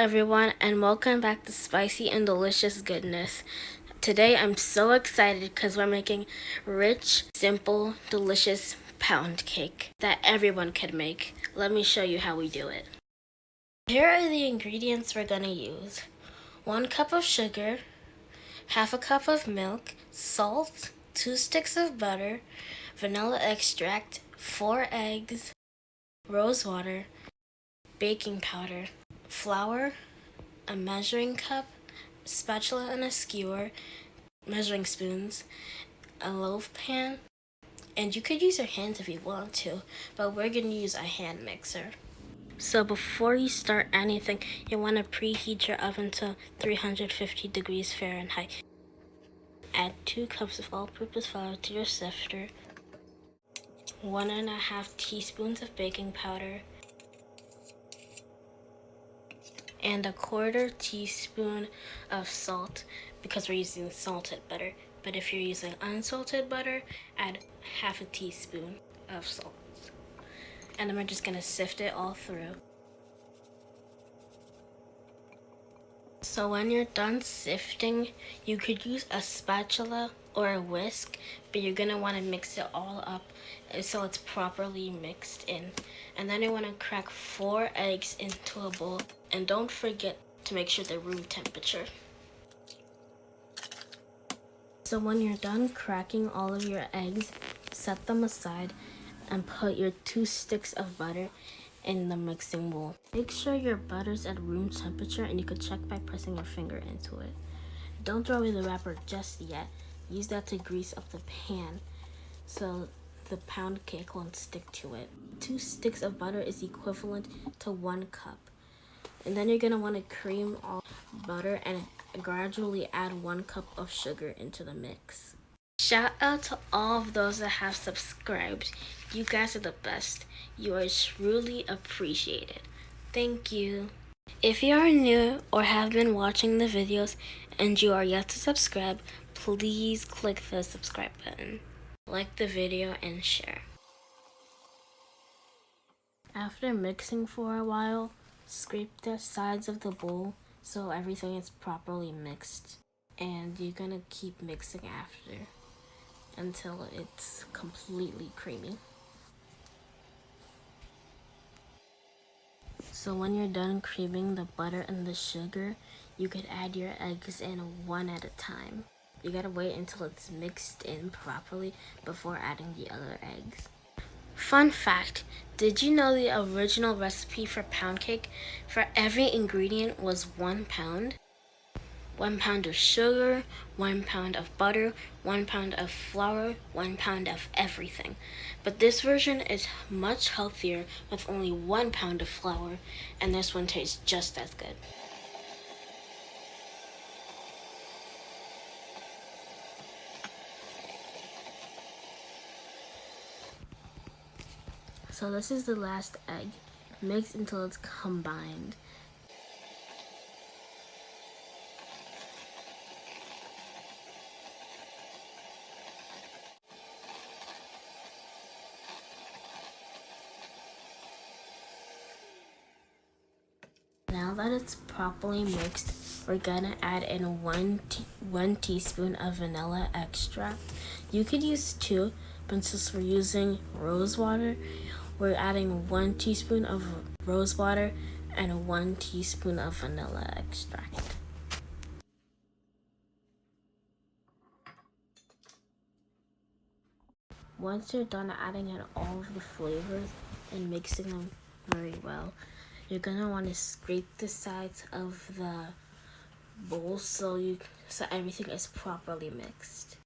everyone, and welcome back to Spicy and Delicious Goodness. Today I'm so excited because we're making rich, simple, delicious pound cake that everyone can make. Let me show you how we do it. Here are the ingredients we're going to use. 1 cup of sugar, half a cup of milk, salt, 2 sticks of butter, vanilla extract, 4 eggs, rose water, baking powder, flour, a measuring cup, a spatula and a skewer, measuring spoons, a loaf pan, and you could use your hands if you want to, but we're going to use a hand mixer. So before you start anything, you want to preheat your oven to 350 degrees Fahrenheit. Add 2 cups of all-purpose flour to your sifter, 1.5 teaspoons of baking powder, and a 1/4 teaspoon of salt because we're using salted butter. But if you're using unsalted butter, add 1/2 teaspoon of salt. And then we're just gonna sift it all through. So when you're done sifting, you could use a spatula or a whisk, but you're gonna wanna mix it all up so it's properly mixed in. And then you wanna crack 4 eggs into a bowl, and don't forget to make sure they're room temperature. So when you're done cracking all of your eggs, set them aside and put your 2 sticks of butter in the mixing bowl. Make sure your butter's at room temperature, and you can check by pressing your finger into it. Don't throw away the wrapper just yet. Use that to grease up the pan so the pound cake won't stick to it. 2 sticks of butter is equivalent to 1 cup. And then you're gonna want to cream all butter and gradually add 1 cup of sugar into the mix. Shout out to all of those that have subscribed. You guys are the best. You are truly appreciated. Thank you. If you are new or have been watching the videos and you are yet to subscribe, please click the subscribe button. Like the video and share. After mixing for a while, scrape the sides of the bowl so everything is properly mixed. And you're gonna keep mixing after until it's completely creamy. So when you're done creaming the butter and the sugar, you could add your eggs in one at a time. You gotta wait until it's mixed in properly before adding the other eggs. Fun fact, did you know the original recipe for pound cake for every ingredient was 1 pound? 1 pound of sugar, 1 pound of butter, 1 pound of flour, 1 pound of everything. But this version is much healthier with only 1 pound of flour, and this one tastes just as good. So this is the last egg. Mix until it's combined. Now that it's properly mixed, we're gonna add in one teaspoon of vanilla extract. You could use 2, but since we're using rose water, we're adding 1 teaspoon of rose water and 1 teaspoon of vanilla extract. Once you're done adding in all of the flavors and mixing them very well, you're gonna want to scrape the sides of the bowl so everything is properly mixed.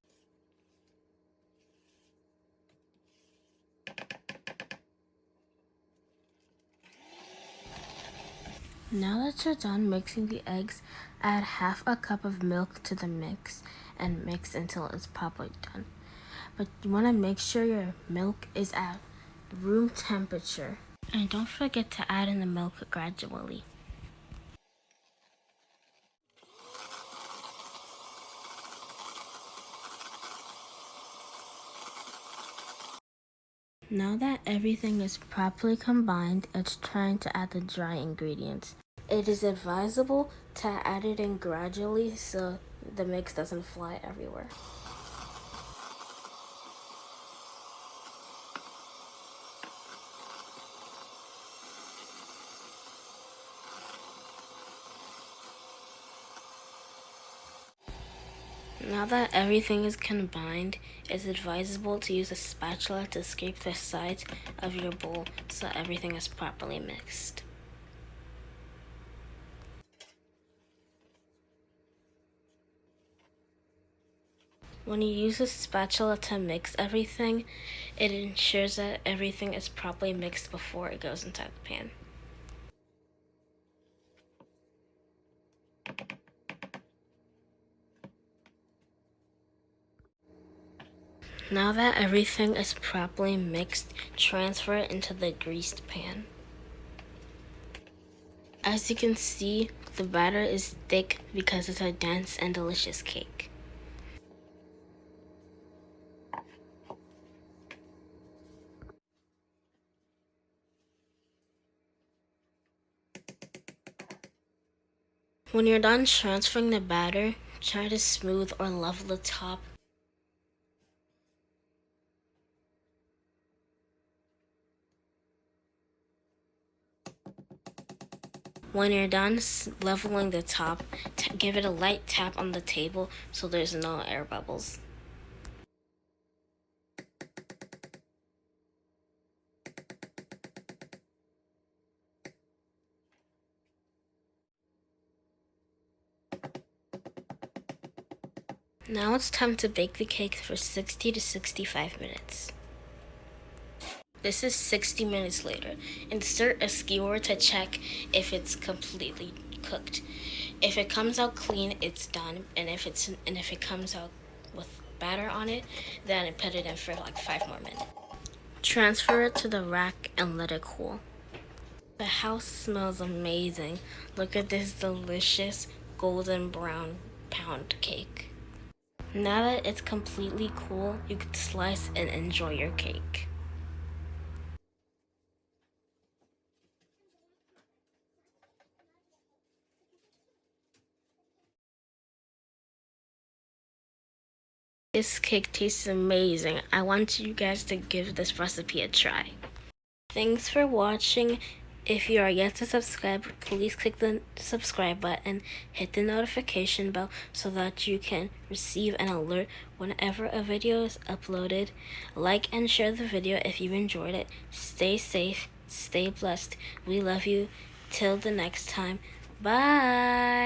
Now that you're done mixing the eggs, add 1/2 cup of milk to the mix and mix until it's properly done. But you want to make sure your milk is at room temperature. And don't forget to add in the milk gradually. Now that everything is properly combined, it's time to add the dry ingredients. It is advisable to add it in gradually so the mix doesn't fly everywhere. Now that everything is combined, it's advisable to use a spatula to scrape the sides of your bowl so everything is properly mixed. When you use a spatula to mix everything, it ensures that everything is properly mixed before it goes inside the pan. Now that everything is properly mixed, transfer it into the greased pan. As you can see, the batter is thick because it's a dense and delicious cake. When you're done transferring the batter, try to smooth or level the top. When you're done leveling the top, give it a light tap on the table so there's no air bubbles. Now it's time to bake the cake for 60 to 65 minutes. This is 60 minutes later. Insert a skewer to check if it's completely cooked. If it comes out clean, it's done, and if it comes out with batter on it, then put it in for like 5 more minutes. Transfer it to the rack and let it cool. The house smells amazing. Look at this delicious golden brown pound cake. Now that it's completely cool, you can slice and enjoy your cake. This cake tastes amazing. I want you guys to give this recipe a try. Thanks for watching. If you are yet to subscribe, please click the subscribe button, hit the notification bell so that you can receive an alert whenever a video is uploaded. Like and share the video if you enjoyed it. Stay safe, stay blessed. We love you. Till the next time. Bye.